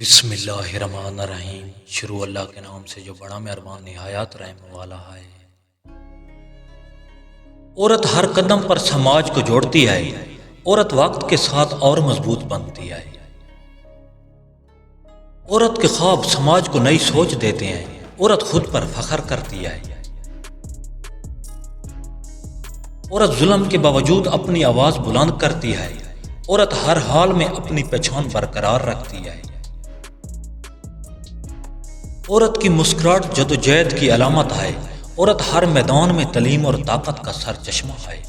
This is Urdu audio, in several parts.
بسم اللہ الرحمن الرحیم۔ شروع اللہ کے نام سے جو بڑا مہربان نہایت رحم والا ہے۔ عورت ہر قدم پر سماج کو جوڑتی ہے۔ عورت وقت کے ساتھ اور مضبوط بنتی ہے۔ عورت کے خواب سماج کو نئی سوچ دیتے ہیں۔ عورت خود پر فخر کرتی ہے۔ عورت ظلم کے باوجود اپنی آواز بلند کرتی ہے۔ عورت ہر حال میں اپنی پہچان برقرار رکھتی ہے۔ عورت کی مسکراہٹ جدوجہد کی علامت ہے۔ عورت ہر میدان میں تعلیم اور طاقت کا سر چشمہ ہے۔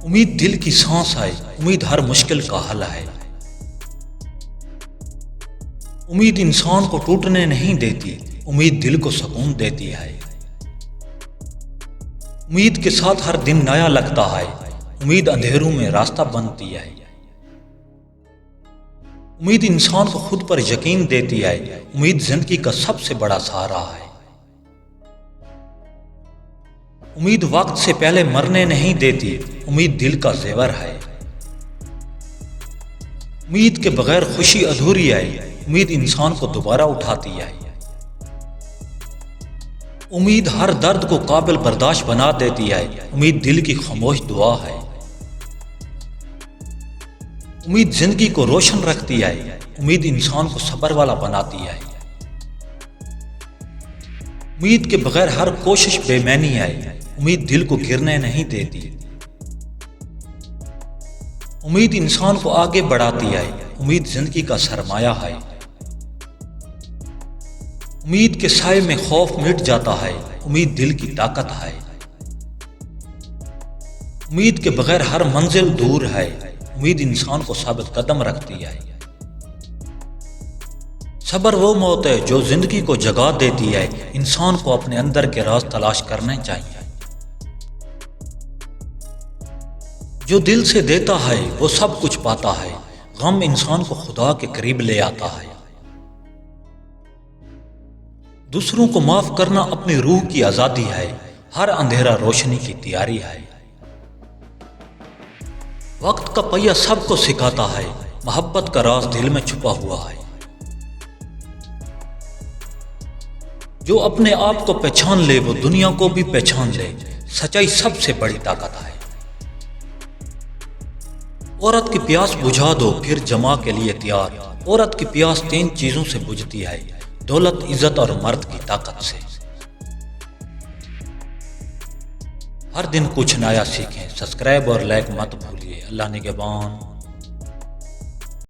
امید دل کی سانس ہے۔ امید ہر مشکل کا حل ہے۔ امید انسان کو ٹوٹنے نہیں دیتی۔ امید دل کو سکون دیتی ہے۔ امید کے ساتھ ہر دن نیا لگتا ہے۔ امید اندھیروں میں راستہ بنتی ہے۔ امید انسان کو خود پر یقین دیتی ہے۔ امید زندگی کا سب سے بڑا سہارا ہے۔ امید وقت سے پہلے مرنے نہیں دیتی۔ امید دل کا زیور ہے۔ امید کے بغیر خوشی ادھوری ہے۔ امید انسان کو دوبارہ اٹھاتی ہے۔ امید ہر درد کو قابل برداشت بنا دیتی ہے۔ امید دل کی خاموش دعا ہے۔ امید زندگی کو روشن رکھتی ہے۔ امید انسان کو صبر والا بناتی ہے۔ امید کے بغیر ہر کوشش بے معنی ہے۔ امید دل کو گرنے نہیں دیتی۔ امید انسان کو آگے بڑھاتی ہے۔ امید زندگی کا سرمایہ ہے۔ امید کے سائے میں خوف مٹ جاتا ہے۔ امید دل کی طاقت ہے۔ امید کے بغیر ہر منزل دور ہے۔ امید انسان کو ثابت قدم رکھتی ہے۔ صبر وہ موت ہے جو زندگی کو جگا دیتی ہے۔ انسان کو اپنے اندر کے راز تلاش کرنے چاہیے۔ جو دل سے دیتا ہے وہ سب کچھ پاتا ہے۔ غم انسان کو خدا کے قریب لے آتا ہے۔ دوسروں کو معاف کرنا اپنی روح کی آزادی ہے۔ ہر اندھیرا روشنی کی تیاری ہے۔ وقت کا پہیہ سب کو سکھاتا ہے۔ محبت کا راز دل میں چھپا ہوا ہے۔ جو اپنے آپ کو پہچان لے وہ دنیا کو بھی پہچان لے۔ سچائی سب سے بڑی طاقت ہے۔ عورت کی پیاس بجھا دو پھر جمع کے لیے تیار۔ عورت کی پیاس 3 چیزوں سے بجھتی ہے: دولت، عزت اور مرد کی طاقت سے۔ ہر دن کچھ نیا سیکھیں۔ سبسکرائب اور لائک مت بھولیے۔ اللہ نگہبان۔